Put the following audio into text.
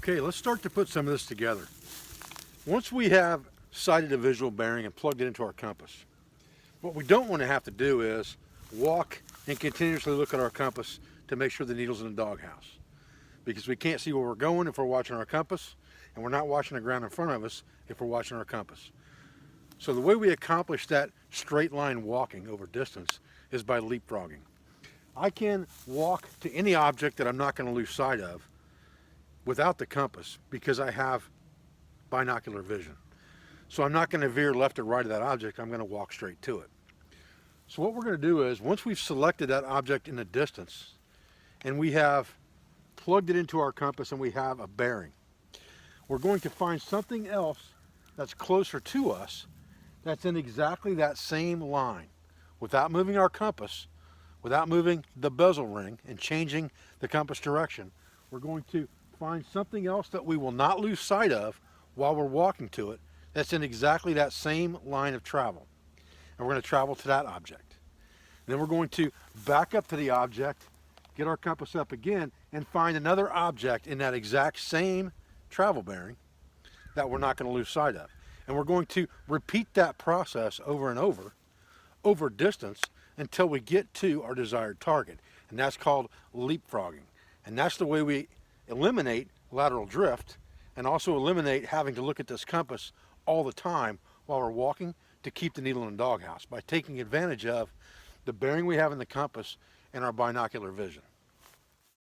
Okay, let's start to put some of this together. Once we have sighted a visual bearing and plugged it into our compass, what we don't want to have to do is walk and continuously look at our compass to make sure the needle's in the doghouse. Because we can't see where we're going if we're watching our compass, and we're not watching the ground in front of us if we're watching our compass. So the way we accomplish that straight line walking over distance is by leapfrogging. I can walk to any object that I'm not going to lose sight of without the compass because I have binocular vision. So I'm not going to veer left or right of that object, I'm going to walk straight to it. So what we're going to do is, once we've selected that object in the distance and we have plugged it into our compass and we have a bearing, we're going to find something else that's closer to us that's in exactly that same line without moving our compass, without moving the bezel ring and changing the compass direction. We're going to find something else that we will not lose sight of while we're walking to it that's in exactly that same line of travel. And we're going to travel to that object. And then we're going to back up to the object, get our compass up again, and find another object in that exact same travel bearing that we're not going to lose sight of. And we're going to repeat that process over and over distance until we get to our desired target. And that's called leapfrogging. And that's the way we eliminate lateral drift and also eliminate having to look at this compass all the time while we're walking to keep the needle in the doghouse by taking advantage of the bearing we have in the compass and our binocular vision.